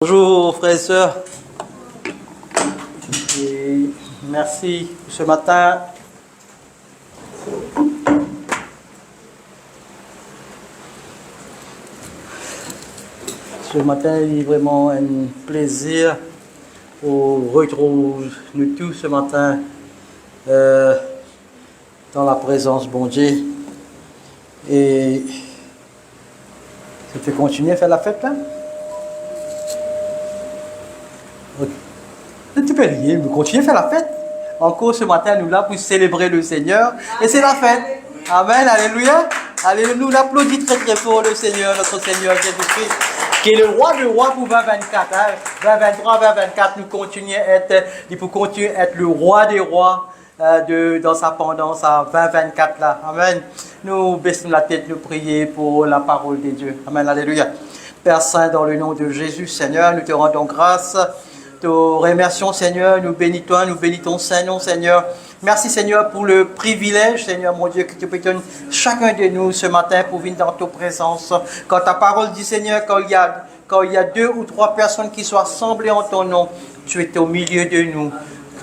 Bonjour frères et sœurs, et merci ce matin. Ce matin, il est vraiment un plaisir pour retrouver nous tous ce matin dans la présence de bon Dieu. Et tu peux continuer à faire la fête là? Tu peux rien, nous continuons à faire la fête. Encore ce matin, nous là pour célébrer le Seigneur. Et c'est la fête. Amen, alléluia. Alléluia. Nous l'applaudissons très très fort le Seigneur, notre Seigneur Jésus-Christ, qui est le roi de rois pour 2024. 2023, 2024, nous continuons à être, il faut continuer à être le roi des rois dans sa pendance à 2024 là. Amen. Nous baissons la tête, nous prions pour la parole de Dieu. Amen, alléluia. Père Saint, dans le nom de Jésus, Seigneur, nous te rendons grâce. Te remercions, Seigneur, nous bénissons Saint-Nom, Seigneur. Merci, Seigneur, pour le privilège, Seigneur, mon Dieu, que tu peux donner chacun de nous ce matin pour venir dans ta présence. Quand ta parole dit, Seigneur, quand il y a 2 ou 3 personnes qui sont assemblées en ton nom, tu es au milieu de nous.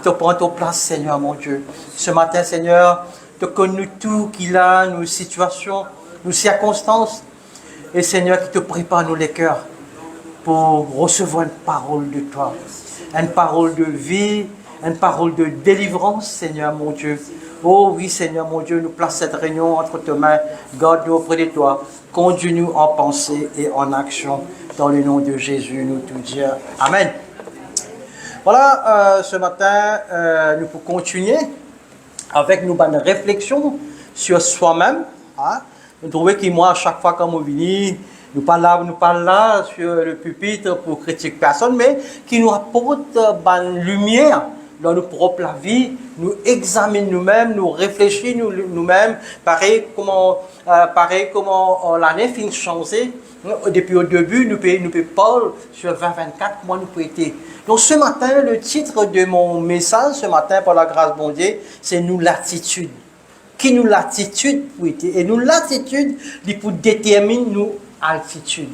Tu prends ta place, Seigneur, mon Dieu. Ce matin, Seigneur, tu connais tout qu'il a, nos situations, nos circonstances. Et, Seigneur, qui te prépare nous les cœurs pour recevoir une parole de toi. Une parole de vie, une parole de délivrance, Seigneur mon Dieu. Oh oui, Seigneur mon Dieu, nous place cette réunion entre tes mains. Garde-nous auprès de toi. Conduis-nous en pensée et en action. Dans le nom de Jésus, nous tout dire. Amen. Voilà, ce matin, nous pouvons continuer avec nos bonnes réflexions sur soi-même. Hein? Nous trouvons que moi, à chaque fois quand je viens, nous parlons là sur le pupitre pour critiquer personne, mais qui nous apporte une lumière dans nos propres vie, nous examinons nous-mêmes, nous réfléchissons nous-mêmes, pareil comment l'année finit de changer. Depuis au début, nous pouvons parler sur 2024, comment nous pouvons être. Donc ce matin, le titre de mon message, ce matin, par la grâce de bon Dieu, c'est « Nous l'attitude ». Qui nous l'attitude pour être. Et nous l'attitude, il pour déterminer nous altitude.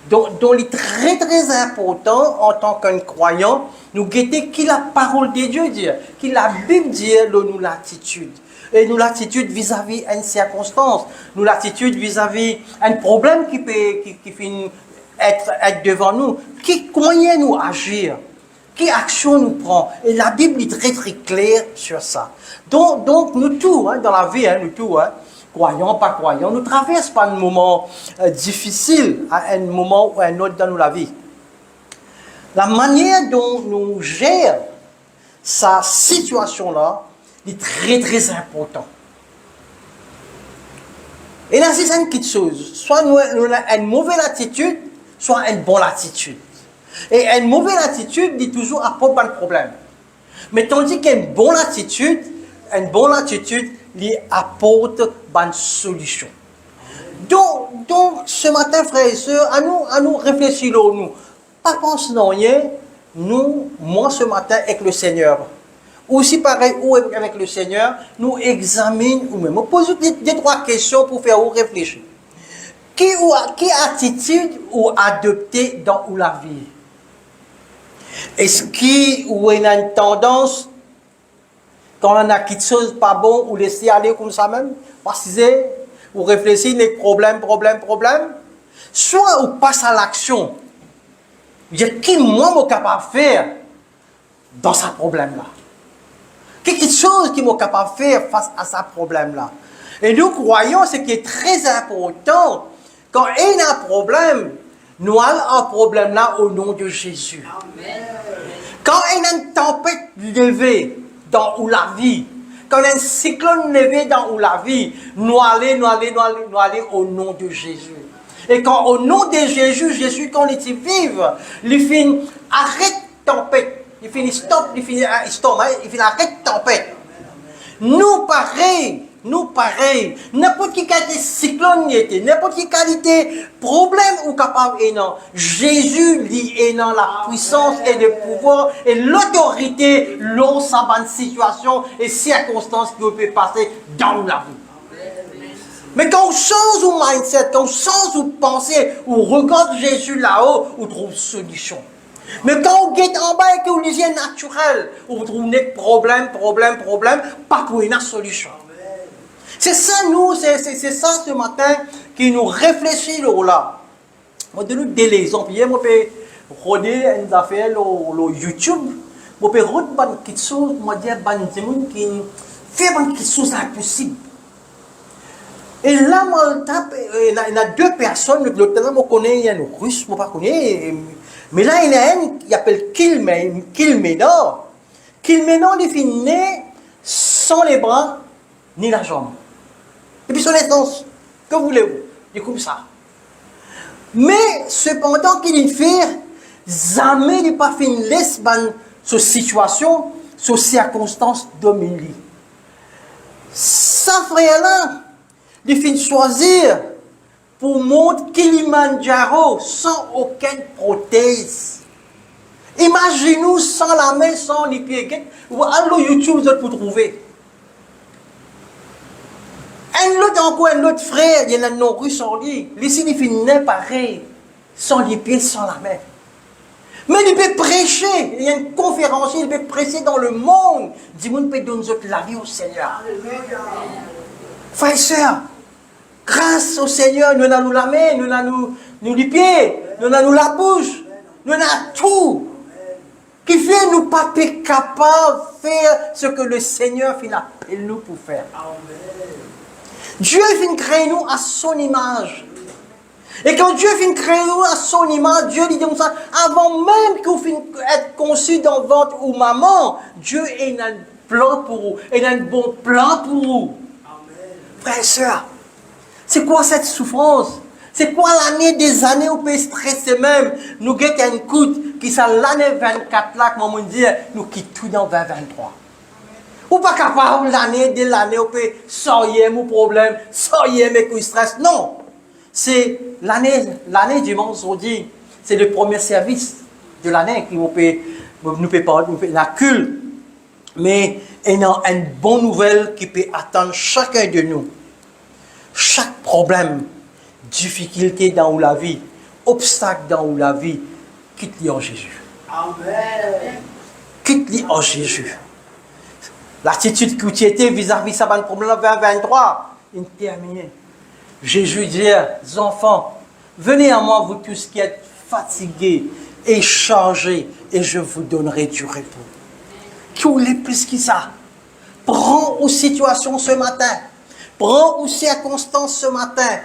Donc il est très très important en tant qu'un croyant, nous guetter qui la parole de Dieu dit, qui la Bible dit, nous l'attitude. Et nous l'attitude vis-à-vis une circonstance, nous l'attitude vis-à-vis un problème qui finit être devant nous, comment nous agir, quelle action nous prend. Et la Bible est très très claire sur ça. Donc nous tous, dans la vie, nous tous, croyants, pas croyants, nous traversons pas un moment difficile à un moment ou à un autre dans la vie. La manière dont nous gérons sa situation-là est très très important. Et là, c'est une petite chose. Soit nous avons une mauvaise attitude, soit une bonne attitude. Et une mauvaise attitude dit toujours apporte un problème. Mais tandis qu'une bonne attitude lui apporte une solution. Donc, ce matin, frères et sœurs, à nous réfléchir, nous. Pas penser dans rien, moi ce matin avec le Seigneur. Aussi pareil, ou avec le Seigneur, nous examinons nous-mêmes. On pose des 3 questions pour faire réfléchir. Quelle attitude ou adopter dans la vie? Est-ce qu'il y a une tendance, quand on a quelque chose pas bon, ou laisser aller comme ça même, passer, ou réfléchir les problèmes, soit on passe à l'action. Qui moi suis capable de faire dans ce problème-là? Quelque chose qui est capable de faire face à ce problème-là. Et nous croyons ce qui est très important, quand il y a un problème, nous avons un problème là au nom de Jésus. Amen. Quand il y a une tempête levée dans la vie, quand il y a un cyclone levé dans la vie, nous allons au nom de Jésus. Et quand au nom de Jésus, quand il vive, il finit arrête tempête, il finit stop, il finit arrête tempête. Nous pareil, n'importe quelle qualité cyclone, n'importe quelle qualité problème ou capable et non. Jésus lui est dans la puissance et le pouvoir et l'autorité dans sa bonne situation et circonstances qui peut passer dans la vie. Mais quand on change au mindset, quand on change au pensée, on regarde Jésus là-haut, on trouve solution. Mais quand on guette en bas et que vous lisez naturel, vous trouvez problème, pas pour une solution. C'est ça, nous, c'est ça ce matin qui nous réfléchit là. Moi, de nous des exemples. Hier, moi, je regarder une affaire sur YouTube. Moi, je regarder quelque chose, moi, dire des gens qui fait quelque chose d'impossible. Et là, moi, il y a deux personnes, l'autre, je connais, il y a un russe, je ne connais pas. Mais là, il y a un qui s'appelle Kilmenor. Kilmenor, il est né sans les bras ni la jambe. Et puis son naissance, que voulez-vous? Il est comme ça. Mais cependant qu'il fait, jamais il n'a pas fait une laisse sur situation, sur circonstances dominées. Ça, frère-là, il fait choisir pour monter Kilimanjaro sans aucune prothèse. Imaginez-nous sans la main, sans les pieds. Ou allez YouTube, vous allez trouver. Un autre frère, il y en a non russe en lui. Ici, il fait pareil, sans les pieds, sans la main. Mais il peut prêcher. Il y a une conférence, il peut prêcher dans le monde. Dis-moi, il peut donner la vie au Seigneur. Frères et sœurs, grâce au Seigneur, nous avons la main, nous avons les pieds, nous avons la bouche, nous avons tout. Qui fait nous pas capables de faire ce que le Seigneur appelle nous pour faire. Dieu vient créer nous à son image. Et quand Dieu vient créer nous à son image, Dieu dit comme ça, avant même que vous êtes conçu dans votre ou maman, Dieu a un plan pour vous, il a un bon plan pour vous. Frères et sœurs, c'est quoi cette souffrance? C'est quoi l'année des années où on peut stresser même? Nous avons un coup qui c'est l'année 24 là, comme on dit, nous quittons tout dans 2023. Ou pas capable l'année de l'année, on peut sortir mon problème, sortir mes coups de stress. Non! C'est l'année du vendredi, c'est le premier service de l'année qui nous peut la culte. Mais il y a une bonne nouvelle qui peut attendre chacun de nous. Chaque problème, difficulté dans la vie, obstacle dans la vie, quitte-le en Jésus. Amen. Quitte-le en Jésus. L'attitude que tu étais vis-à-vis de ça, le problème 2023, il est terminé. Jésus dit, enfants, venez à moi, vous tous qui êtes fatigués et chargés, et je vous donnerai du repos. Qui voulait plus que ça? Prends aux situations ce matin. Prends aux circonstances ce matin.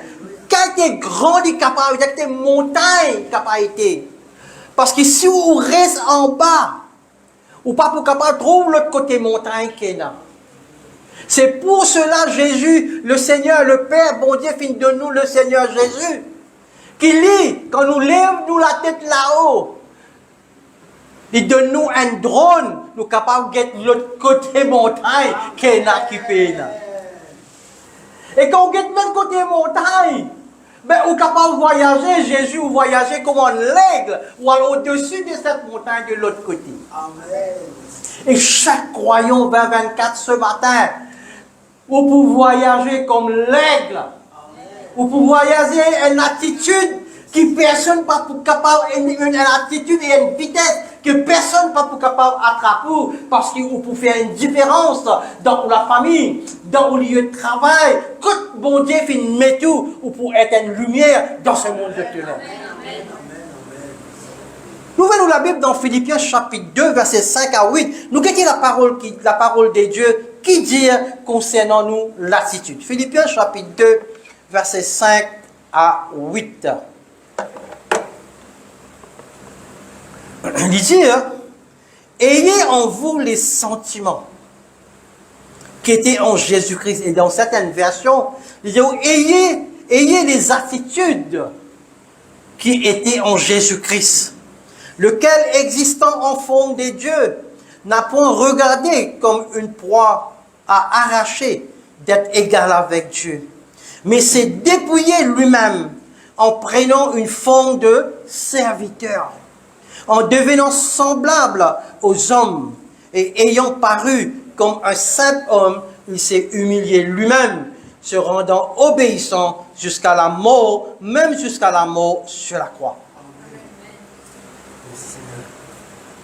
Quel grand capable, quelle montagne capacité. Parce que si vous restez en bas, ou pas pour capable trouver l'autre côté montagne qui est là. C'est pour cela Jésus, le Seigneur, le Père, bon Dieu, finit de nous le Seigneur Jésus, qui lit, quand nous lèvons la tête là-haut, il donne nous un drone, nous capables de guetter l'autre côté montagne qui est là, qui est là. Et quand on guette l'autre côté montagne, ben, on est capable de voyager, Jésus, ou voyager comme un aigle, ou aller au-dessus de cette montagne de l'autre côté. Amen. Et chaque croyant 2024 ce matin, vous pouvez voyager comme l'aigle. Vous pouvez voyager une attitude que personne n'est pas capable, une attitude et une vitesse que personne n'est pas capable d'attraper, parce que vous pouvez faire une différence dans la famille, dans le lieu de travail. Quand bon Dieu fait une méthode, vous pouvez être une lumière dans ce monde de ténèbres. Nous voyons la Bible dans Philippiens chapitre 2, versets 5 à 8. Nous avons la parole de Dieu qui dit concernant nous l'attitude. Philippiens chapitre 2, versets 5 à 8. Il dit, ayez en vous les sentiments qui étaient en Jésus-Christ. Et dans certaines versions, il dit, ayez les attitudes qui étaient en Jésus-Christ, lequel, existant en forme de Dieu, n'a point regardé comme une proie à arracher d'être égal avec Dieu, mais s'est dépouillé lui-même en prenant une forme de serviteur, en devenant semblable aux hommes et ayant paru comme un simple homme, il s'est humilié lui-même, se rendant obéissant jusqu'à la mort, même jusqu'à la mort sur la croix.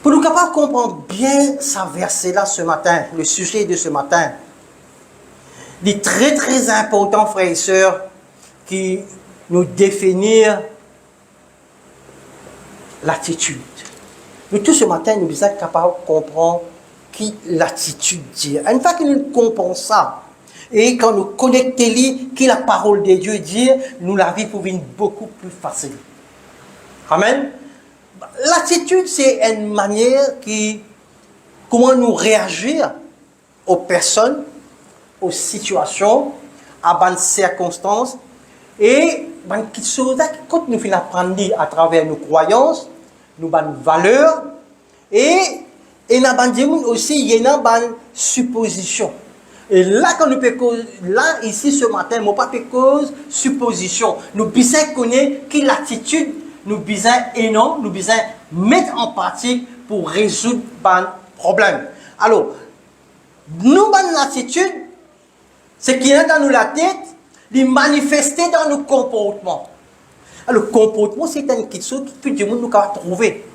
Pour nous capables de comprendre bien ce verset-là ce matin, le sujet de ce matin, il est très très important, frères et sœurs, qui nous définir l'attitude. Nous tous ce matin, nous sommes capables de comprendre qui l'attitude dit. Une fois que nous comprenons ça, et quand nous connectons qui la parole de Dieu dit, nous la vie pour venir beaucoup plus facile. Amen. L'attitude, c'est une manière qui, comment nous réagir aux personnes, aux situations, à bonnes circonstances, et quelque chose que nous finissons apprendre à travers nos croyances, nos bonnes valeurs, et nous aussi, il y a une bonne supposition. Et là, quand nous cause, là, ici, ce matin, nous pas cause supposition. Nous besoin connaître quelle l'attitude, nous besoin et non, nous besoin mettre en pratique pour résoudre les problèmes. Alors, nous, bonne attitude, c'est qui est dans nous la tête, les manifester dans nos comportements. Alors, le comportement, c'est quelque chose que tout le monde nous peut trouver.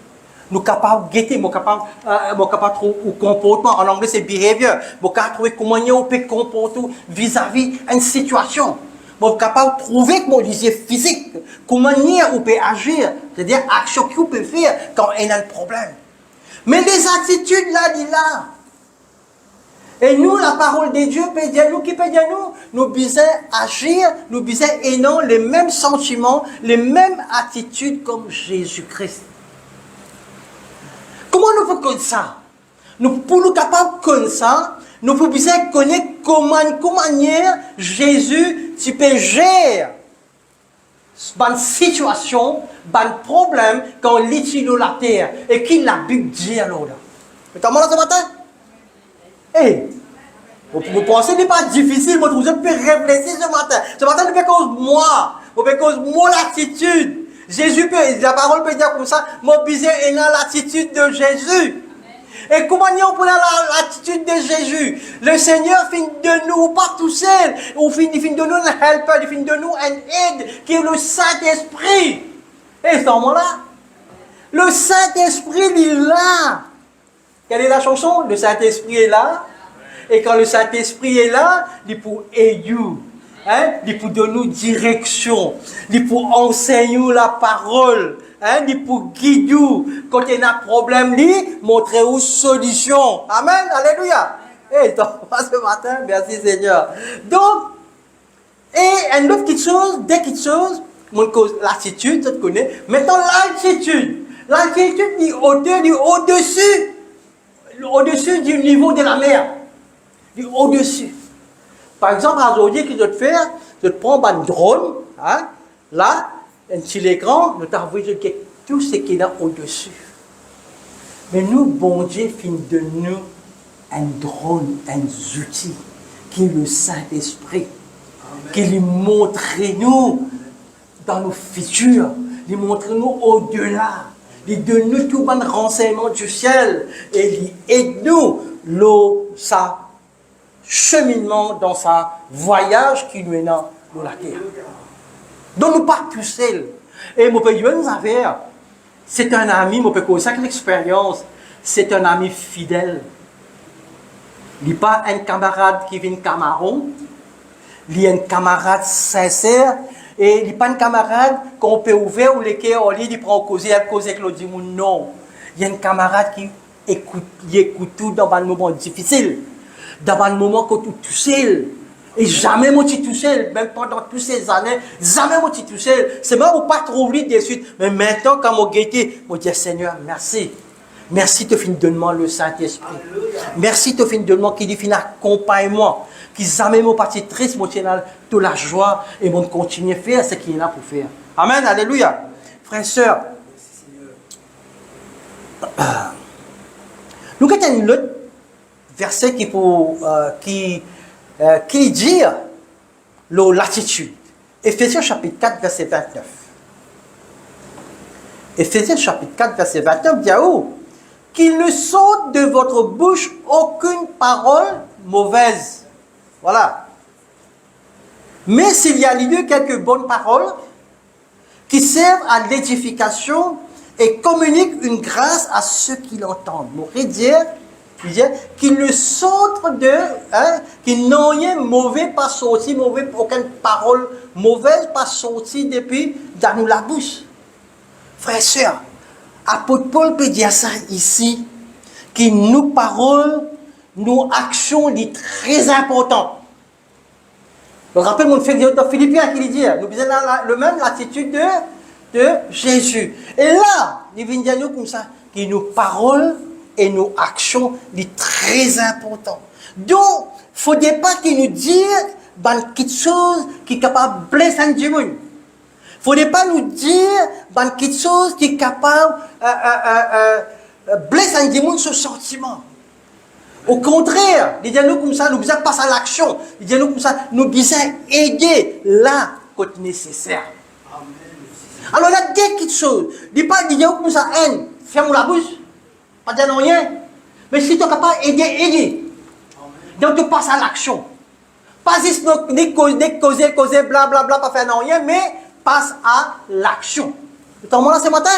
Nous sommes capables de guetter, nous sommes capables de trouver le comportement. En anglais, c'est behavior. Nous sommes capables de trouver comment on peut se comporter vis-à-vis d'une situation. Nous sommes capables de trouver, comme on disait, physique, comment on peut agir, c'est-à-dire l'action qu'on peut faire quand il y a un problème. Mais les attitudes là, et nous, la parole de Dieu peut dire nous, qui peut dire nous besoin agir, nous besoin et non les mêmes sentiments, les mêmes attitudes comme Jésus-Christ. Comment nous pouvons connaître ça? Pour nous capables de connaître ça, nous pouvons besoin connaître comment Jésus tu peux gérer une situation, un problème quand il est sur la terre et qu'il la Bible dit alors là. Vous êtes là ce matin? Hey, vous pensez que ce n'est pas difficile, vous pouvez réfléchir ce matin. Ce matin, vous faites cause moi, vous faites cause mon attitude. Jésus peut, la parole peut dire comme ça, mon besoin est dans l'attitude de Jésus. Et comment on peut l'attitude de Jésus? Le Seigneur finit de nous, pas tout seul, il finit de nous un helper, il finit de nous un aide, qui est le Saint-Esprit. Et ce moment-là, le Saint-Esprit, il est là. Quelle est la chanson? Le Saint-Esprit est là. Et quand le Saint-Esprit est là, il pour aider, hein? Il pour donner nous direction, il pour enseigner la parole, hein? Il pour guider quand il y a un problème, il montrer une solution. Amen, alléluia. Et donc, ce matin, merci Seigneur. Donc, et une autre petite chose, deux petites choses, l'attitude, tu connais. Maintenant, l'altitude. L'altitude dit au-dessus. Au-dessus du niveau de la mer. Au-dessus. Par exemple, aujourd'hui, qu'est-ce que tu fais? Tu prends un drone, hein, là, un petit écran, tu as vu tout ce qu'il y a au-dessus. Mais nous, bon Dieu, finit de nous un drone, un outil, qui est le Saint-Esprit, qui lui montre nous dans nos futurs, lui montre nous au-delà. Il donne nous tout bon renseignement du ciel et il aide nous sa cheminement dans sa voyage qui nous est dans la terre. Donc nous pas tout seul. Et mon père nous affaire, c'est un ami, mon père ça l'expérience, c'est un ami fidèle. Il n'est pas un camarade qui vient camaron, il est un camarade sincère. Et il n'est pas un camarade qu'on peut ouvrir ou lequel on lui prend causer avec l'autre dit non. Il y a un camarade qui écoute tout dans un moment difficile, dans un moment qu'on tout seul. Et jamais moi tout seul, même pendant toutes ces années, jamais moi tout seul. C'est même pas trop vite de suite. Mais maintenant, quand moi guetté, moi dis Seigneur, merci. Merci de finir de moi le Saint-Esprit. Merci de finir de moi qui dit finir accompagne-moi. Qui jamais mon parti triste, mon tient de la joie et mon continuer à faire ce qu'il y a pour faire. Amen, alléluia. Frères et sœurs, nous avons un autre verset qui dit l'attitude. Éphésiens chapitre 4, verset 29. Éphésiens chapitre 4, verset 29 dit qu'il ne saute de votre bouche aucune parole mauvaise. Voilà. Mais s'il y a lieu quelques bonnes paroles qui servent à l'édification et communique une grâce à ceux qui l'entendent. Nous dire qu'il ne sortent de, qu'il n'ont rien mauvais pas sorti, mauvais, aucune parole mauvaise pas sorti depuis dans nous la bouche. Frères et sœurs, apôtre Paul peut dire ça ici, que nos paroles, nos actions sont très importantes. Je rappelle mon frère de Philippiens qui dit, nous avons le même l'attitude de Jésus. Et là, il vient dire nous comme ça, que nos paroles et nos actions sont très importantes. Donc, il ne faudrait pas qu'il nous dise quelque chose qui est capable de blesser du monde. Il ne faudrait pas nous dire quelque chose qui est capable de blesser du monde ce sentiment. Au contraire, il dit nous comme ça, nous devons passer à l'action. Il dit nous comme ça, nous devons aider là quand nécessaire. Alors, il y a quelque chose. Il ne dit pas, il dit comme ça, ferme la bouche. Pas dire rien. Mais si tu es capable d'aider, aider. Donc, tu passes à l'action. Pas juste causer, blablabla, pas faire rien, mais passe à l'action. Tu t'en là ce matin?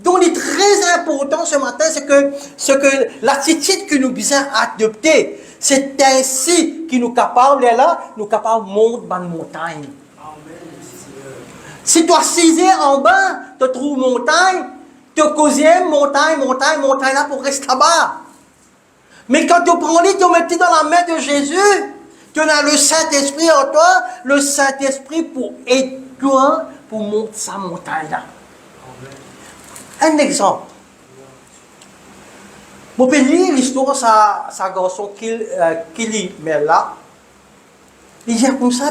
Donc, il est très important ce matin, c'est que l'attitude que nous devons adopter, c'est ainsi que nous capables, là, nous capables de monter dans la montagne. Si tu as cisé en bas, tu trouves montagne, tu causes montagne là pour rester là-bas. Mais quand tu prends les, tu mets dans la main de Jésus, tu as le Saint-Esprit en toi, le Saint-Esprit pour aider toi pour monter sa montagne là. Un exemple. Je peux lire l'histoire de sa garçon qui lit, mais là, il dit comme ça,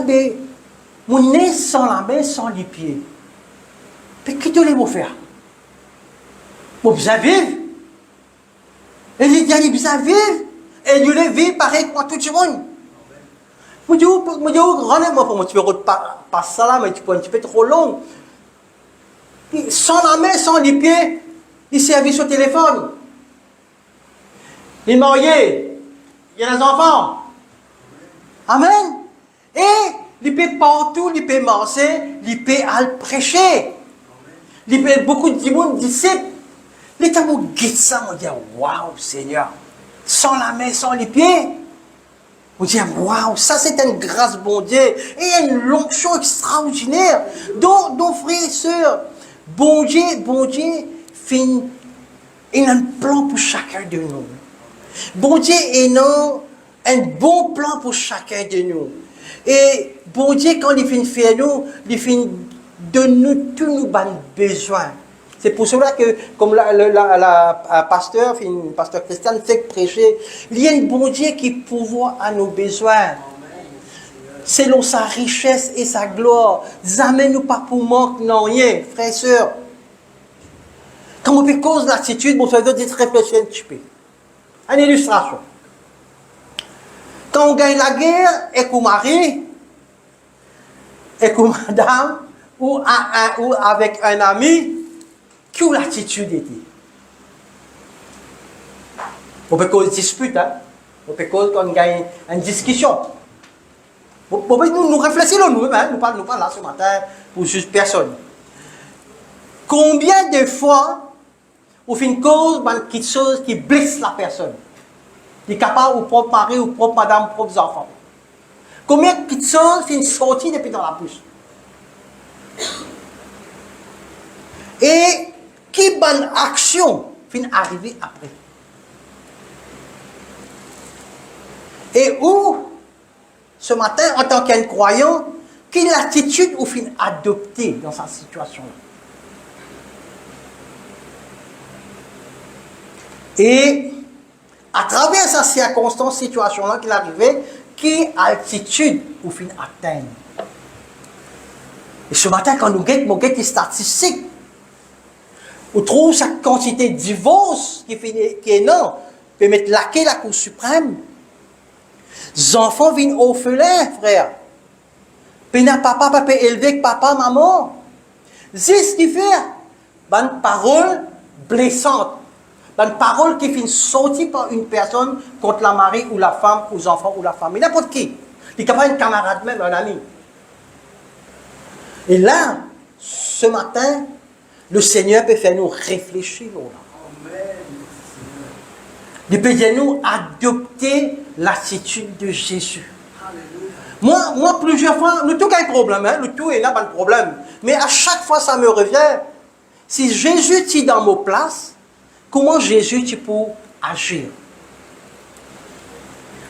mon nez sans la main, sans les pieds. Mais qui te les faire? Vous vivre. Et il dit, vous vivre. Et il les vivre pareil comme tout le monde. Je dis, rendez-moi pour moi, tu peux pas ça là, mais tu peux un petit peu trop long. Sans la main, sans les pieds, il servit sur le téléphone. Il est marié, il y a des enfants. Amen. Et il peut partout, il peut marcher, il peut aller prêcher. Il peut beaucoup de monde disciples. Les temps où je guette ça, on dit waouh Seigneur, sans la main, sans les pieds. On dit waouh, ça c'est une grâce bon Dieu et une onction extraordinaire. Donc frères et sœurs, bon Dieu, il a un plan pour chacun de nous. Bon Dieu a un bon plan pour chacun de nous. Et bon Dieu, quand il finit faire nous, il finit de nous tous nos besoins. C'est pour cela que, comme la pasteur Christiane fait prêcher, il y a un bon Dieu qui pourvoit à nos besoins. Selon sa richesse et sa gloire. Jamais nous pas pour manque, non rien, frères et sœurs. Quand on peut cause l'attitude, bon, ça veut dire réfléchir un petit peu. Une illustration. Quand on gagne la guerre, et qu'on marie, et qu'on madame, ou avec un ami, quelle l'attitude était? On peut cause dispute, hein? On peut cause quand on gagne une discussion. Nous réfléchissons, nous parlons là ce matin pour juste personne. Combien de fois on fait une cause, quelque chose qui blesse la personne? Qui est capable au propre mari, au propre madame, aux propres enfants. Combien de choses fait une sortie depuis dans la bouche? Et qui bonne action fin arriver après? Et où, ce matin, en tant qu'un croyant, quelle attitude ou fin adopter dans cette situation-là? Et à travers cette circonstance, situation-là qu'il arrivait, quelle attitude ou fin atteindre? Et ce matin, quand nous guettons les statistiques, on trouve cette quantité de divorce qui est énorme, peut mettre laquelle la Cour suprême. Les enfants viennent orphelins, frère. Puis papa peut élever papa, maman. C'est ce qui fait. Une parole blessante. Une parole qui finit sortie par une personne contre la mari ou la femme, ou les enfants ou la famille. N'importe qui. Il est capable un camarade même, un ami. Et là, ce matin, Le Seigneur peut faire nous réfléchir. Il peut dire nous adopter l'attitude de Jésus. Moi, plusieurs fois, nous tout un problème, hein, le tout est là, pas de problème. Mais à chaque fois, ça me revient. Si Jésus est dans mon place, comment Jésus tu peux agir?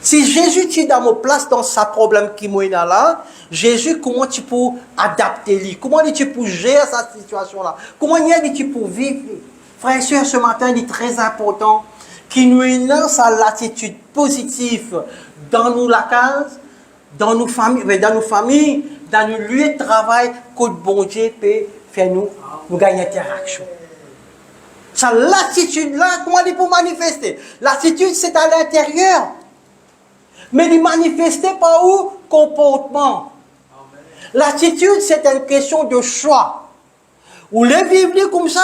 Si Jésus est dans mon place dans sa problème qui est là, Jésus, comment tu peux adapter lui? Comment tu peux gérer cette situation-là? Comment tu peux vivre? Frères et sœurs, ce matin, il est très important qu'il nous lance à l'attitude positive dans nos case, dans nos familles, dans nos lieux de travail, que le bon Dieu peut faire nous gagner interaction. Ça, l'attitude-là, comment il peut manifester? L'attitude, c'est à l'intérieur. Mais il manifeste par où? Comportement. L'attitude, c'est une question de choix. Ou les vivre comme ça,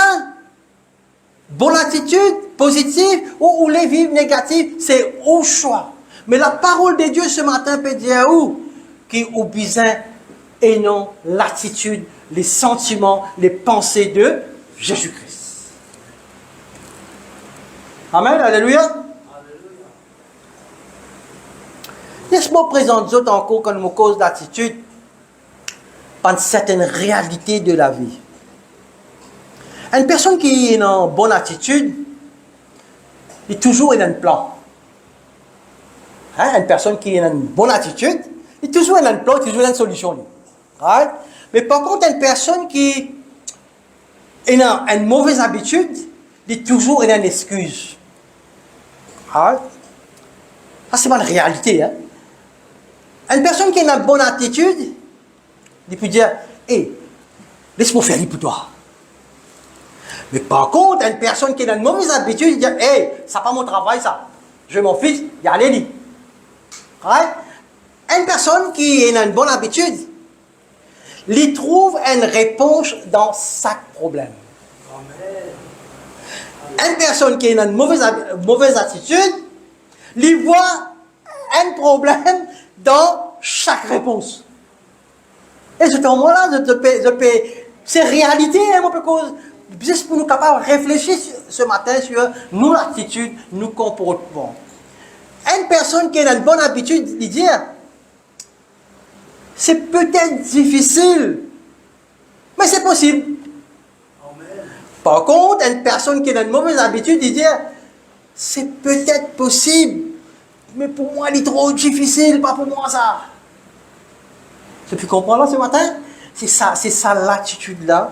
bonne attitude, positive, ou les vivre négative, c'est au choix. Mais la parole de Dieu ce matin peut dire où? Qui est besoin et non l'attitude, les sentiments, les pensées de Jésus-Christ. Amen, alléluia. Laisse-moi présenter d'autres encore comme une cause d'attitude par certaines réalités de la vie. Une personne qui est en bonne attitude, est toujours dans un plan. Hein? Une personne qui est en bonne attitude, est toujours dans un plan, toujours dans une solution. Right? Mais par contre, une personne qui est dans une mauvaise habitude, est toujours dans une excuse. Right? Ça, c'est pas une réalité. Hein? Une personne qui a une bonne attitude, il peut dire, hey, laisse-moi faire pour toi. Mais par contre, une personne qui a une mauvaise habitude, il dit, hey, ça n'est pas mon travail, ça. Je vais mon fils, il y a les lits. Right? Une personne qui a une bonne habitude, il trouve une réponse dans chaque problème. Une personne qui a une mauvaise attitude, il voit un problème dans chaque réponse. Et ce moment-là, c'est réalité, hein, juste pour nous capables de réfléchir ce matin sur nos attitudes, nos comportements. Une personne qui a une bonne habitude de dire, c'est peut-être difficile, mais c'est possible. Amen. Par contre, une personne qui a une mauvaise habitude de dire, c'est peut-être possible, mais pour moi, il est trop difficile, pas pour moi ça. Tu comprends là ce matin? C'est ça l'attitude-là.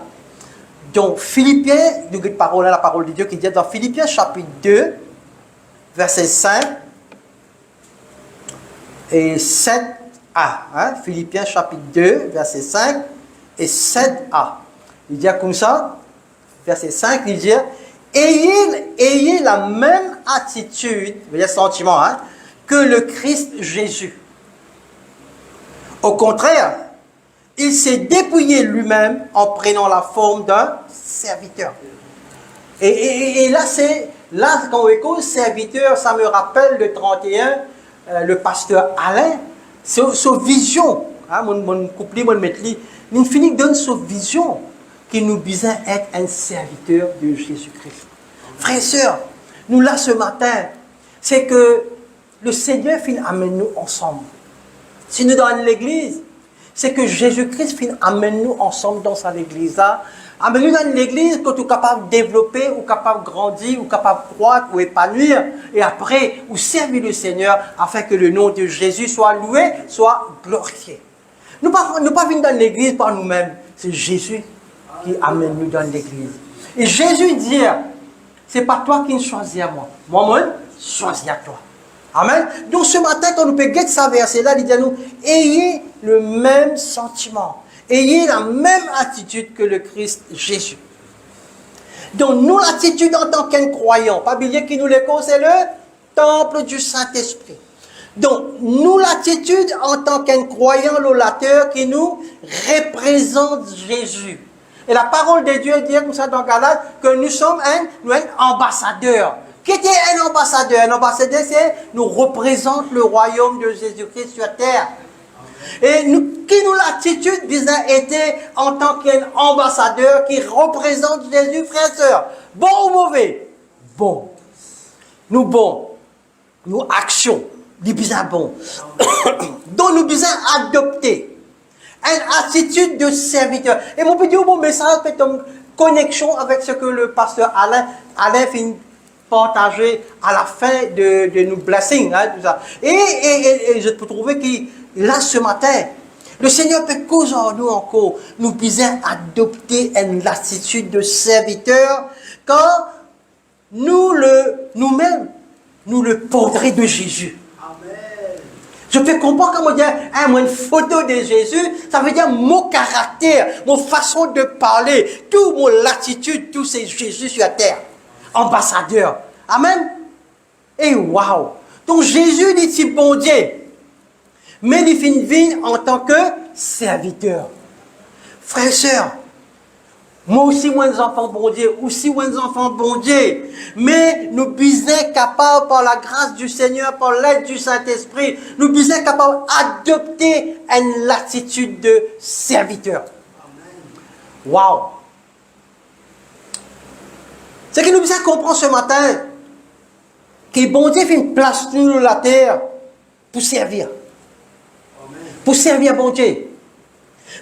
Donc, Philippiens, la parole de Dieu qui dit dans Philippiens chapitre 2, verset 5 et 7a. Hein? Philippiens chapitre 2, verset 5 et 7a. Il dit comme ça, verset 5, il dit, ayez la même attitude, le sentiment, hein, que le Christ Jésus. Au contraire, il s'est dépouillé lui-même en prenant la forme d'un serviteur. Et là, quand on écoute serviteur, ça me rappelle le 31, le pasteur Alain, c'est vision. Hein, mon couple, mon maître, il finit donne cette vision qui nous besoin être un serviteur de Jésus-Christ. Frères et sœurs, nous là ce matin, c'est que le Seigneur amène nous ensemble. Si nous dans l'église, c'est que Jésus-Christ amène nous ensemble dans cette église-là. Amène-nous dans l'église que tu es capable de développer, ou capable de grandir, ou capable de croître, ou épanouir. Et après, ou servir le Seigneur afin que le nom de Jésus soit loué, soit glorifié. Nous ne pas venir dans l'église par nous-mêmes. C'est Jésus qui amène nous dans l'église. Et Jésus dit, c'est pas toi qui me choisis à moi. Moi-même, choisis à toi. Amen. Donc ce matin, quand nous pouvons guetter ça verset-là, il dit à nous, ayez le même sentiment. Ayez la même attitude que le Christ Jésus. Donc nous, l'attitude en tant qu'un croyant, pas oublier qui nous l'écoute, c'est le temple du Saint-Esprit. Donc nous, l'attitude en tant qu'un croyant, l'olateur qui nous représente Jésus. Et la parole de Dieu dit comme ça dans Galates que nous sommes un ambassadeur. Qui était un ambassadeur? Un ambassadeur, c'est nous représente le royaume de Jésus-Christ sur terre. Et nous, qui nous l'attitude bizarre était en tant qu'ambassadeur qui représente Jésus, frères et sœurs. Bon ou mauvais? Bon. Nous bon. Nous action. Nous bizarre bon. Donc nous bizarre adopter une attitude de serviteur. Et mon petit bon message fait une connexion avec ce que le pasteur Alain finit partager à la fin de nos blessings, hein, tout ça. Et je peux trouver que là, ce matin, le Seigneur peut causer en nous encore, nous puissions adopter une attitude de serviteur quand nous-mêmes, nous le portrait de Jésus. Amen. Je peux comprendre comment dire, moi, une photo de Jésus, ça veut dire mon caractère, mon façon de parler, tout mon attitude, tout c'est Jésus sur la terre. Ambassadeur. Amen. Et waouh. Donc Jésus dit bon Dieu. Mais il finit en tant que serviteur. Frères et sœurs, moi aussi, moi, les enfants bon Dieu, aussi, moi, les enfants bon Dieu. Mais nous sommes capables, par la grâce du Seigneur, par l'aide du Saint-Esprit, nous sommes capables d'adopter une attitude de serviteur. Waouh. C'est que nous devons comprendre ce matin que bon Dieu fait une place sur la terre pour servir. Amen. Pour servir bon Dieu.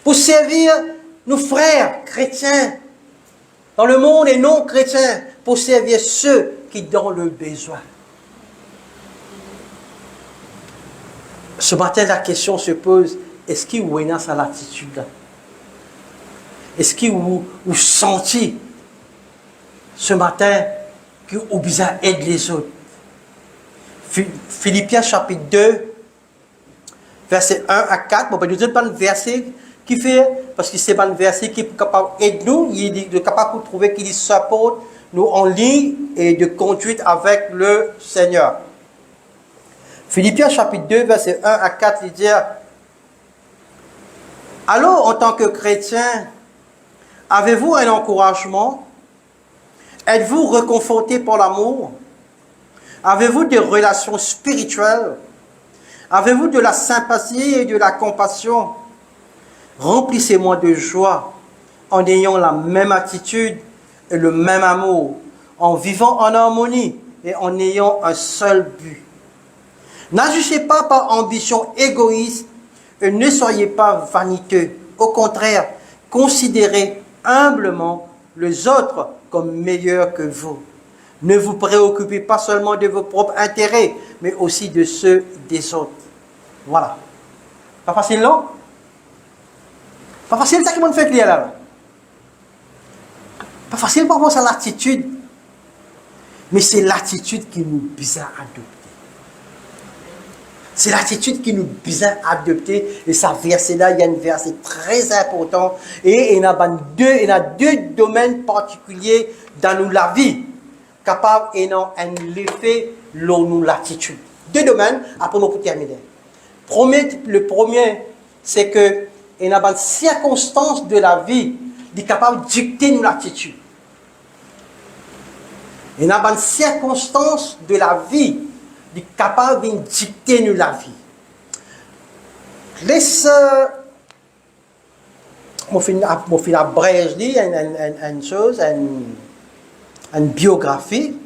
Pour servir nos frères chrétiens dans le monde et non chrétiens. Pour servir ceux qui ont le besoin. Ce matin, la question se pose, est-ce qu'il y a cette attitude-là? Est-ce qu'il vous sentez ce matin que vous besoin aide les autres? Philippiens chapitre 2, verset 1 à 4. Bon, nous avons un verset qui fait, parce que c'est un verset qui est capable d'aider nous, il est capable de trouver qu'il supporte nous en ligne et de conduite avec le Seigneur. Philippiens chapitre 2, verset 1 à 4, il dit, alors en tant que chrétien, avez-vous un encouragement? Êtes-vous réconforté par l'amour? Avez-vous des relations spirituelles? Avez-vous de la sympathie et de la compassion? Remplissez-moi de joie en ayant la même attitude et le même amour, en vivant en harmonie et en ayant un seul but. N'agissez pas par ambition égoïste et ne soyez pas vaniteux. Au contraire, considérez humblement les autres comme meilleurs que vous. Ne vous préoccupez pas seulement de vos propres intérêts, mais aussi de ceux des autres. Voilà. Pas facile, non? Pas facile, ça qui m'a fait lire là. Pas facile pour penser à l'attitude. Mais c'est l'attitude qui nous bizarre adopter. C'est l'attitude qui nous bizarre adopter. Et ça verset là, il y a un verset très important. Et il y a deux domaines particuliers dans nous la vie. Capable et non un effet nous l'attitude. Deux domaines, après nous pour terminer. Le premier, c'est que il y a une circonstance de la vie qui est capable de dicter nous l'attitude. Il y a une circonstance de la vie qui est capable de dicter nous la vie. Laisse moi fin abrège une chose, une biographie.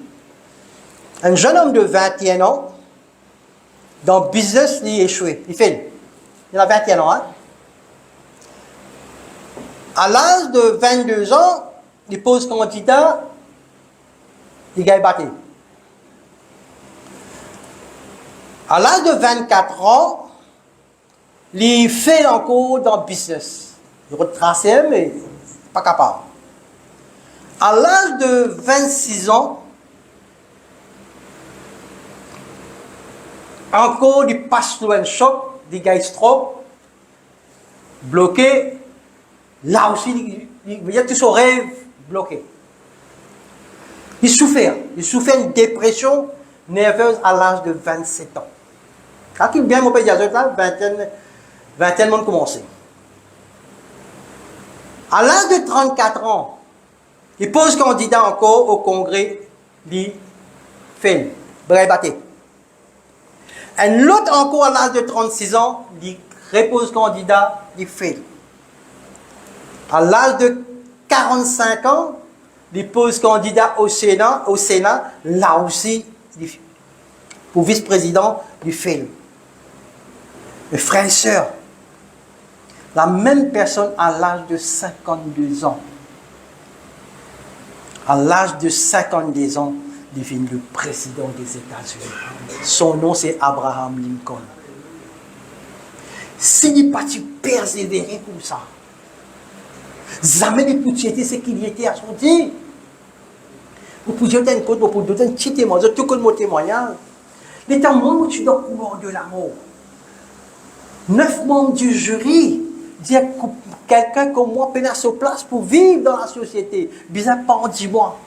Un jeune homme de 21 ans, dans le business, il a échoué. Il a 21 ans. Hein? À l'âge de 22 ans, il pose candidat, il gagne battu. À l'âge de 24 ans, il fait encore dans le business. Il retrace, mais pas capable. À l'âge de 26 ans, encore il passe sous un choc, il gagne trop, bloqué. Là aussi, il y a tout son rêve bloqué. Il souffert une dépression nerveuse à l'âge de 27 ans. Quand il vient, mon pays, là, 20 ans commencé. À l'âge de 34 ans, il pose candidat encore au congrès, il fait, batté. Un autre encore à l'âge de 36 ans, il repose candidat, il fait. À l'âge de 45 ans, il pose candidat au Sénat, là aussi, pour vice-président, il fait. Mes frères et sœurs, la même personne à l'âge de 52 ans, à l'âge de 52 ans, devient le président des États-Unis. Son nom, c'est Abraham Lincoln. S'il n'a pas persévéré comme ça, jamais de pouvoir ce qu'il était à son dire. Vous pouvez dire une côte, vous pouvez dire un petit témoignage, tout comme mon témoignage. Les temps où tu dois courir de l'amour. 9 membres du jury disent que quelqu'un comme moi peut être sur place pour vivre dans la société. Bizarre, pas 10 mois.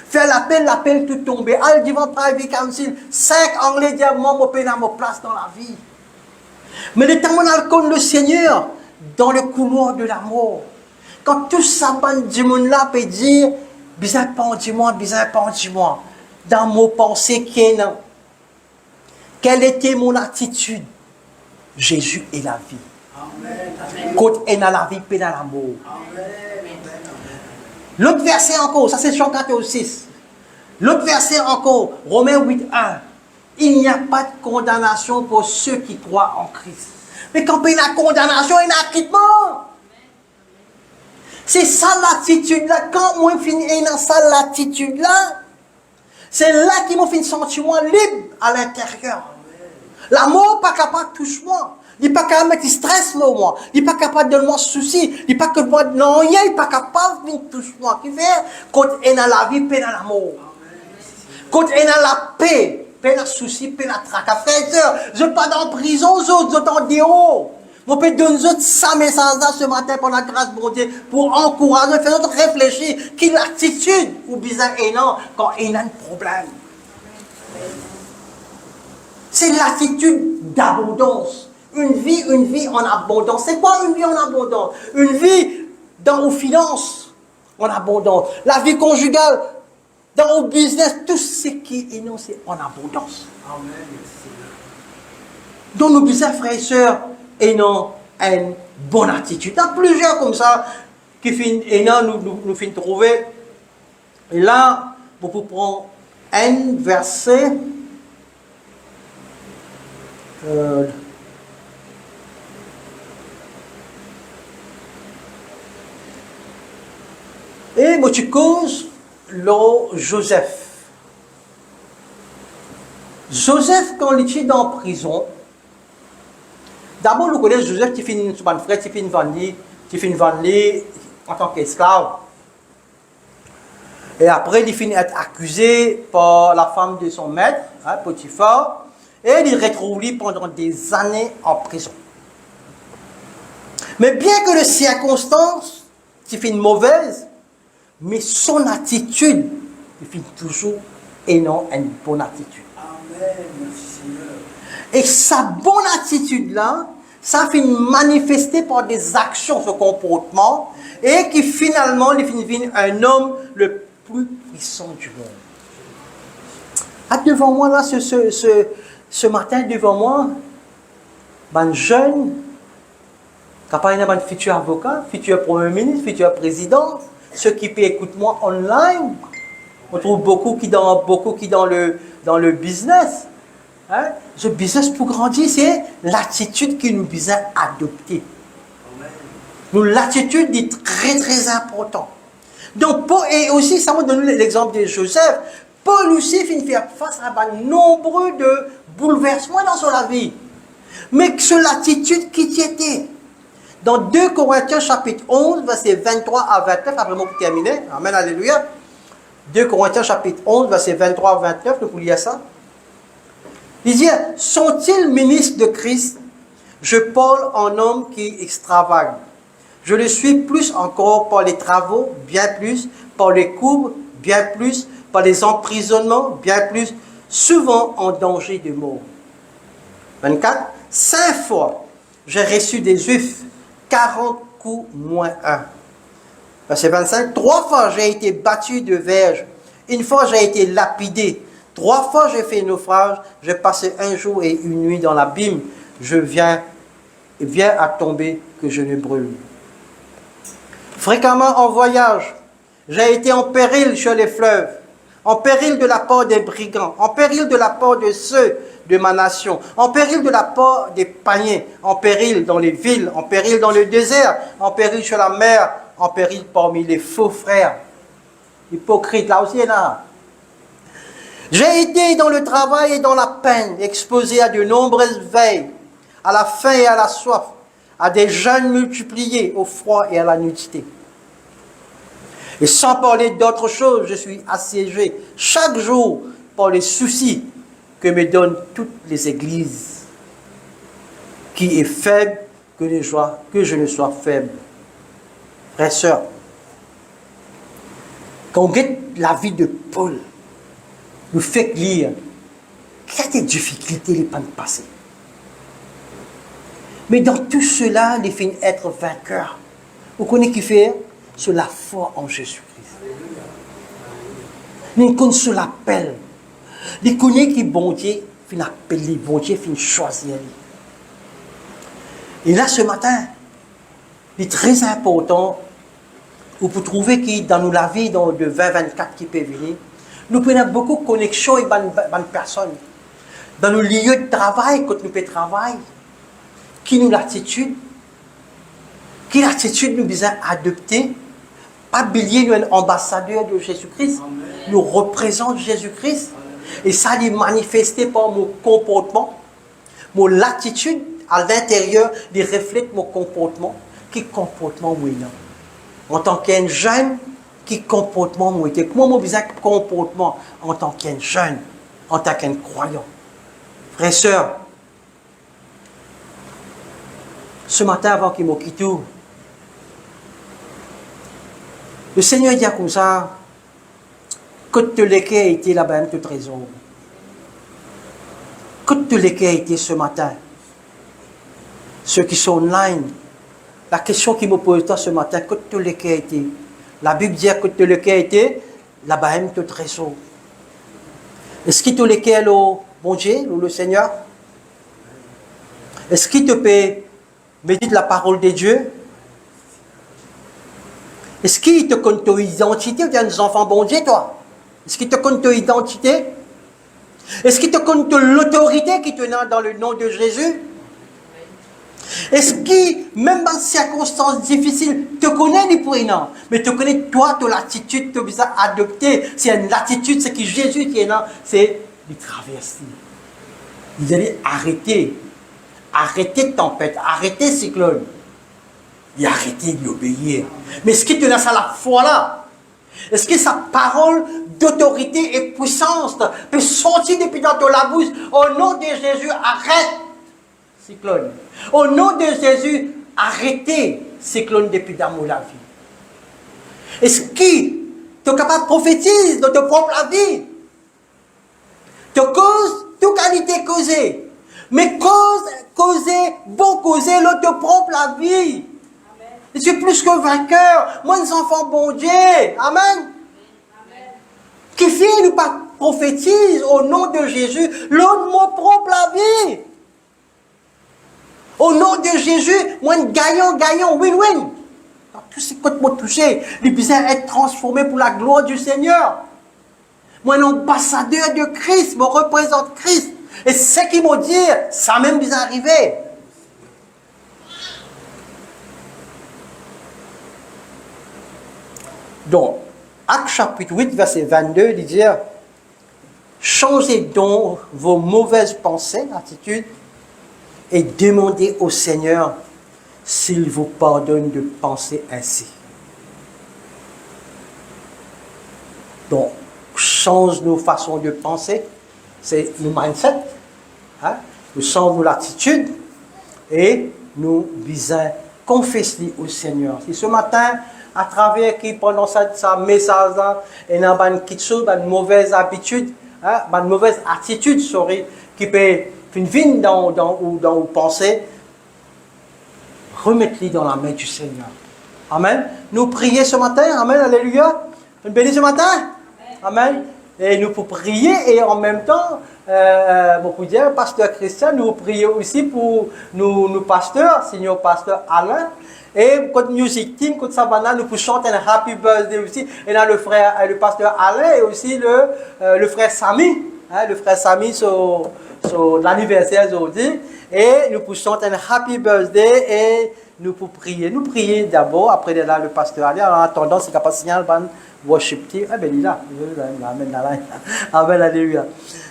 Faire l'appel tout tomber. Al devant Private Council, 5 Anglais disent moi, je peux être ma place dans la vie. Mais le temps où on a connu le Seigneur dans le couloir de l'amour, quand tout ça, du monde là peut dire, bizarre, pas 10 mois, bizarre, pas 10 mois. Dans mon pensée, quelle était mon attitude? Jésus est la vie. Quand est dans la vie, puis dans l'amour. L'autre verset encore, ça c'est Jean 14:6. L'autre verset encore, Romains 8:1. Il n'y a pas de condamnation pour ceux qui croient en Christ. Mais quand il y a condamnation, il y a acquittement. C'est ça l'attitude-là. Quand moi, je finis dans ça l'attitude-là, c'est là qu'il m'a fait un sentiment libre à l'intérieur. L'amour n'est pas capable de toucher moi. Il n'est pas capable de mettre stress sur moi. Il n'est pas capable de me souci. Il n'est pas capable de non, il n'est pas capable de toucher moi. Qui fait quand il est dans la vie, il est dans l'amour. Quand il est dans la paix, il est dans le souci, il est dans le tracas. Frères, je ne suis pas en prison, aux autres, je suis en dehors. Je peux donner ça message ce matin pour la grâce de Dieu, pour encourager, faire notre réfléchir. Quelle attitude ou bizarre et non quand il y a un problème. C'est l'attitude d'abondance. Une vie en abondance. C'est quoi une vie en abondance? Une vie dans vos finances en abondance. La vie conjugale, dans vos business, tout ce qui est non, c'est en abondance. Amen. Dans nos business, frères et sœurs, et non une bonne attitude. Il y a plusieurs comme ça qui finissent, et non, nous finissons trouver. Et là, vous prendre un verset. Et moi, tu causes Joseph. Joseph, quand il est dans la prison, d'abord, nous connaissons Joseph qui finit son frère, qui finit vendre en tant qu'esclave. Et après, il finit être accusé par la femme de son maître, Potiphar, et il retrouve lui pendant des années en prison. Mais bien que les circonstances finissent mauvaises, mais son attitude, il finit toujours et non une bonne attitude. Amen, Seigneur. Et sa bonne attitude-là, ça finit manifesté par des actions, ce comportement, et qui finalement, il finit un homme le plus puissant du monde. Ah, devant moi, là, ce matin, devant moi, un jeune, capable d'un futur avocat, futur premier ministre, futur président, ceux qui peuvent écouter moi online, on trouve beaucoup qui dans le business. Hein? Ce business pour grandir, c'est l'attitude que nous devons adopter. Donc l'attitude est très très important. Donc et aussi, ça m'a donné l'exemple de Joseph. Paul aussi finit faire face à de nombreux de bouleversements dans son vie. Mais sur l'attitude qui était. Dans 2 Corinthiens chapitre 11, versets 23 à 29, après moi pour terminer, amen, alléluia. 2 Corinthiens chapitre 11, versets 23 à 29, vous pouvez lire ça. Il dit, sont-ils ministres de Christ? Je parle en homme qui extravague. Je le suis plus encore par les travaux, bien plus, par les coups, bien plus, par les emprisonnements, bien plus, souvent en danger de mort. 24. 5 fois, j'ai reçu des Juifs, 40 coups moins 1. Verset 25. 3 fois, j'ai été battu de verge. 1 fois, j'ai été lapidé. 3 fois, j'ai fait naufrage. J'ai passé 1 jour et 1 nuit dans l'abîme. Je viens et vient à tomber que je ne brûle. Fréquemment en voyage, j'ai été en péril sur les fleuves, en péril de la part des brigands, en péril de la part de ceux de ma nation, en péril de la part des païens, en péril dans les villes, en péril dans le désert, en péril sur la mer, en péril parmi les faux frères. Hypocrite, là aussi, là. J'ai été dans le travail et dans la peine, exposé à de nombreuses veilles, à la faim et à la soif, à des jeûnes multipliés, au froid et à la nudité. Et sans parler d'autre chose, je suis assiégé chaque jour par les soucis que me donnent toutes les églises. Qui est faible que je ne sois faible. Frères et sœurs, quand on regarde la vie de Paul, nous fait lire qu'il y a des difficultés les pas de passer. Mais dans tout cela, il finit être vainqueur. Vous connaissez qui fait? Sur la foi en Jésus-Christ. Nous connaissons sur l'appel. Nous connaissons qui bon Dieu finit appeler, bon Dieu finit choisir. Et là, ce matin, il est très important, vous pouvez trouver que dans la vie de 2024 qui peut venir, nous prenons beaucoup de connexions avec les personnes. Dans le lieu de travail, quand nous pouvons travailler, qui nous l'attitude, nous devons adopter, pas oublier nous un ambassadeur de Jésus-Christ, nous représente Jésus-Christ, et ça est manifesté par mon comportement, mon attitude à l'intérieur, il reflète mon comportement. Quel comportement moi non? En tant qu'un jeune, quel comportement moi était? Comment moi besoin de comportement en tant qu'un jeune, en tant qu'un croyant? Frères et sœurs, ce matin avant qu'il me quitte, le Seigneur dit comme ça, que te l'équerre a été là-bas, tout trésor. Que te l'équerre a été ce matin. Ceux qui sont online, la question qui me pose ce matin, que te l'équerre a été. La Bible dit que te l'équerre a été là-bas, tout trésor. Est-ce qu'il te l'équerre le bon Dieu, le Seigneur? Est-ce qu'il te peut méditer la parole de Dieu? Est-ce qu'il te connaît ton identité ou tu es un enfant bon Dieu, toi? Est-ce qu'il te connaît ton identité? Est-ce qu'il te connaît l'autorité qui te donne dans le nom de Jésus? Est-ce qu'il, même dans des circonstances difficiles, te connaît les prénoms, mais te connaît toi, ton attitude, tu as adopter. C'est une attitude, c'est que Jésus qui est là, c'est de traverser. Il allait arrêter. Arrêter tempête, arrêter cyclone. Et arrêter d'obéir. Mais est-ce qu'il te laisse à la foi là? Est-ce que sa parole d'autorité et puissance peut sortir depuis dans la bouche? Au nom de Jésus, arrête cyclone. Au nom de Jésus, arrêtez cyclone depuis dans la vie. Est-ce que tu es capable de prophétiser dans ta propre vie? Tu causes, toute qualité causée. Mais causer, bon causer, l'autre propre vie. Je suis plus que vainqueur. Moi, nous enfants bon Dieu. Amen. Amen. Qui fait nous pas prophétise au nom de Jésus, l'autre mon propre vie. Au nom de Jésus, moi, gagnant, win-win. Tout ce que moi touché, il besoin être transformé pour la gloire du Seigneur. Moi, un ambassadeur de Christ, me représente Christ. Et ce qu'il m'a dit, ça même bien arrivé. Donc, Actes chapitre 8, verset 22, il dit, changez donc vos mauvaises pensées, attitudes, et demandez au Seigneur s'il vous pardonne de penser ainsi. Donc, change nos façons de penser, c'est nos mindset, hein? Nous changeons l'attitude et nous visons confesser au Seigneur. Si ce matin, à travers qui pendant sa message, et dans une mauvaise habitude, hein, une mauvaise attitude, qui peut venir dans vos pensées, remettez-les dans la main du Seigneur. Amen. Nous prions ce matin. Amen. Alléluia. Nous bénissons ce matin. Amen. et nous pour prier et en même temps, pour dire, pasteur Christian, nous prions aussi pour nous pasteurs, senior pasteur Alain. Et quand music team, quand Savannah, nous pour chanter un happy birthday aussi. Et là, le pasteur Alain et aussi le frère Samy. Hein, le frère Samy sur l'anniversaire aujourd'hui. Et nous pour chanter un happy birthday et nous pour prier. Nous prier d'abord, après là, le pasteur Alain. En attendant, c'est capable de signaler worship team. Ah ben il est là. Amen. Amen, alléluia.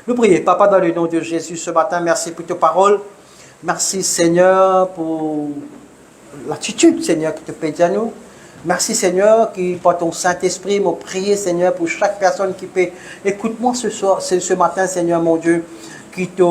Nous prions. Papa, dans le nom de Jésus, ce matin, merci pour tes paroles. Merci Seigneur pour l'attitude, Seigneur, que tu payes à nous. Merci, Seigneur, qui, par ton Saint-Esprit, m'a prié, Seigneur, pour chaque personne qui peut. Écoute-moi ce matin, Seigneur, mon Dieu, qui te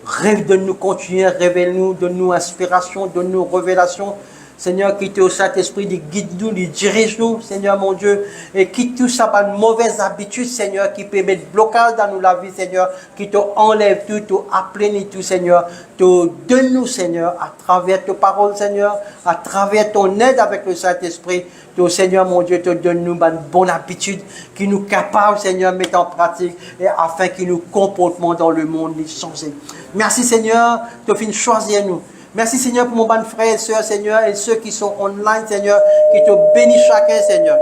rêve de nous continuer, révèle-nous, donne-nous inspiration, donne-nous révélation. Seigneur, quitte au Saint-Esprit, guide-nous, dirige-nous, Seigneur mon Dieu, et quitte tout ça par une mauvaise habitude, Seigneur, qui peut mettre blocage dans nous la vie, Seigneur, qui te enlève tout, te aplanit tout, Seigneur, te donne-nous, Seigneur, à travers tes paroles, Seigneur, à travers ton aide avec le Saint-Esprit, Seigneur mon Dieu, te donne-nous une bonne habitude, qui nous capable, Seigneur, de mettre en pratique, et afin que nous comportements dans le monde les changer. Merci, Seigneur, te fin choisir nous. Merci Seigneur pour mon bon frère et soeur, Seigneur, et ceux qui sont online, Seigneur, qui te bénissent chacun, Seigneur.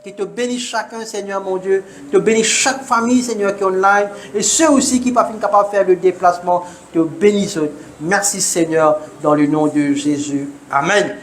Qui te bénissent chacun, Seigneur, mon Dieu. Te bénissent chaque famille, Seigneur, qui est online. Et ceux aussi qui ne sont pas capables de faire le déplacement, te bénissent. Merci Seigneur, dans le nom de Jésus. Amen.